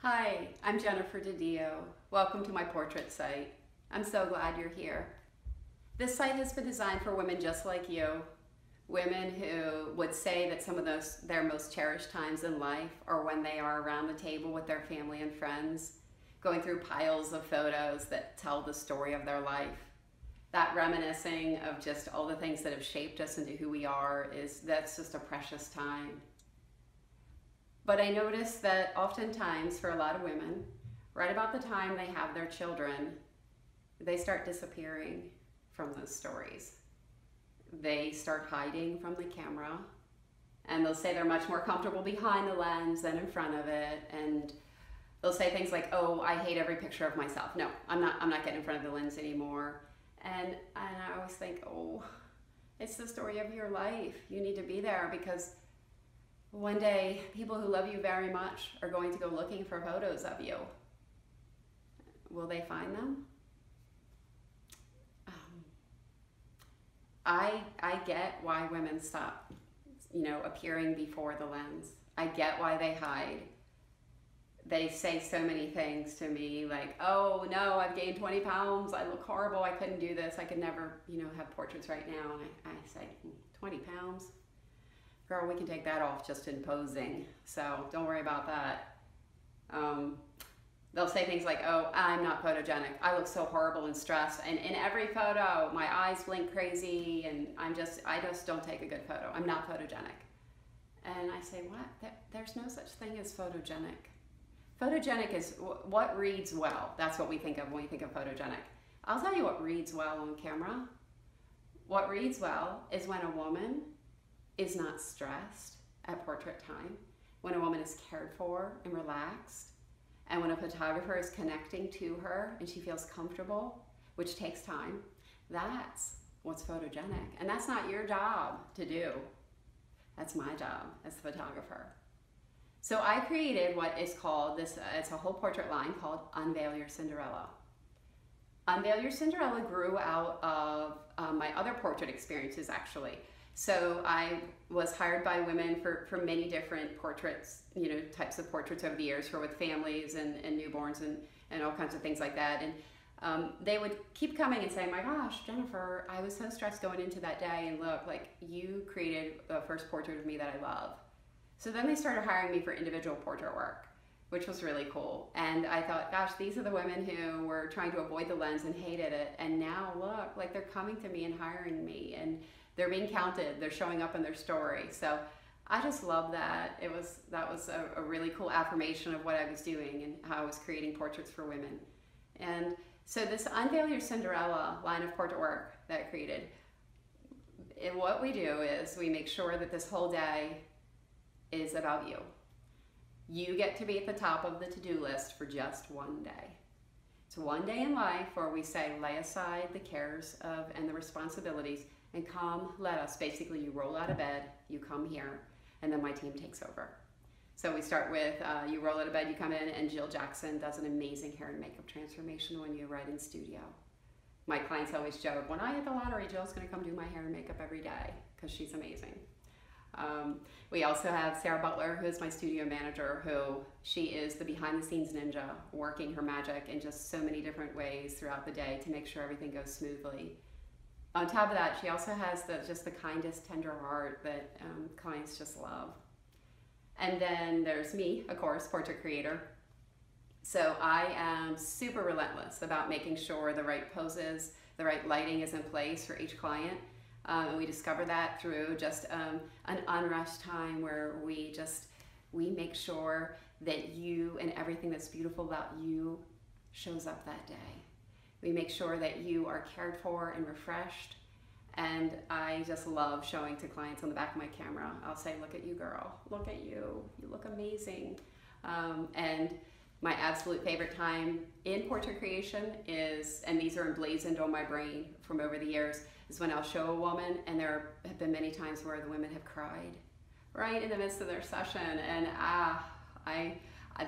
Hi, I'm Jennifer DiDio. Welcome to my portrait site. I'm so glad you're here. This site has been designed for women just like you, women who would say that some of their most cherished times in life are when they are around the table with their family and friends, going through piles of photos that tell the story of their life. That reminiscing of just all the things that have shaped us into who we are, that's just a precious time. But I noticed that oftentimes for a lot of women, right about the time they have their children, they start disappearing from those stories. They start hiding from the camera, and they'll say they're much more comfortable behind the lens than in front of it. And they'll say things like, "Oh, I hate every picture of myself. No, I'm not getting in front of the lens anymore." And I always think, oh, it's the story of your life. You need to be there, because one day, people who love you very much are going to go looking for photos of you. Will they find them? I get why women stop, appearing before the lens. I get why they hide. They say so many things to me like, "Oh no, I've gained 20 pounds. I look horrible. I couldn't do this. I could never, have portraits right now." And I say, 20 pounds? Girl, we can take that off just in posing, so don't worry about that. They'll say things like, "Oh, I'm not photogenic. I look so horrible and stressed. And in every photo, my eyes blink crazy, and I just don't take a good photo. I'm not photogenic." And I say, what? There's no such thing as photogenic. Photogenic is what reads well. That's what we think of when we think of photogenic. I'll tell you what reads well on camera. What reads well is when a woman is not stressed at portrait time, when a woman is cared for and relaxed, and when a photographer is connecting to her and she feels comfortable, which takes time. That's what's photogenic. And that's not your job to do. That's my job as the photographer. So I created what is called it's a whole portrait line called Unveil Your Cinderella. Unveil Your Cinderella grew out of my other portrait experiences, actually. So I was hired by women for many different portraits, types of portraits over the years, for with families and newborns and all kinds of things like that. And they would keep coming and saying, "My gosh, Jennifer, I was so stressed going into that day, and look, like, you created the first portrait of me that I love." So then they started hiring me for individual portrait work, which was really cool. And I thought, gosh, these are the women who were trying to avoid the lens and hated it. And now look, like, they're coming to me and hiring me, and they're being counted, they're showing up in their story. So I just love that. That was a really cool affirmation of what I was doing and how I was creating portraits for women. And so this Unveil Your Cinderella line of portrait work that I created, what we do is we make sure that this whole day is about you. You get to be at the top of the to-do list for just one day. It's one day in life where we say, lay aside the cares and the responsibilities, and come, let us. Basically, you roll out of bed, you come here, and then my team takes over. So we start with, you roll out of bed, you come in, and Jill Jackson does an amazing hair and makeup transformation when you arrive in studio. My clients always joke, when I hit the lottery, Jill's gonna come do my hair and makeup every day, because she's amazing. We also have Sarah Butler, who's my studio manager, she is the behind-the-scenes ninja, working her magic in just so many different ways throughout the day to make sure everything goes smoothly. On top of that, she also has just the kindest, tender heart that clients just love. And then there's me, of course, portrait creator. So I am super relentless about making sure the right poses, the right lighting is in place for each client. And we discover that through just an unrushed time where we make sure that you and everything that's beautiful about you shows up that day. We make sure that you are cared for and refreshed. And I just love showing to clients on the back of my camera. I'll say, "Look at you, girl. Look at you. You look amazing." And my absolute favorite time in portrait creation is, and these are emblazoned on my brain from over the years, is when I'll show a woman, and there have been many times where the women have cried right in the midst of their session. And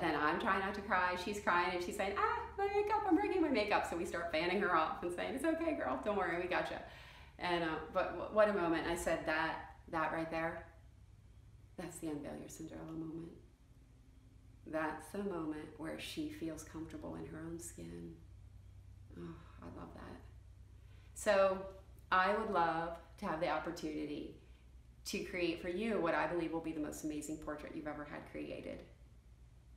then I'm trying not to cry, she's crying, and she's saying, my makeup, I'm breaking my makeup. So we start fanning her off and saying, "It's okay, girl, don't worry, we got you." And, but what a moment. I said that right there, that's the Unveil Your Cinderella moment. That's the moment where she feels comfortable in her own skin. Oh, I love that. So I would love to have the opportunity to create for you what I believe will be the most amazing portrait you've ever had created.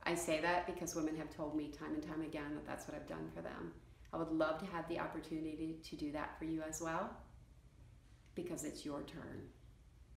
I say that because women have told me time and time again that that's what I've done for them. I would love to have the opportunity to do that for you as well, because it's your turn.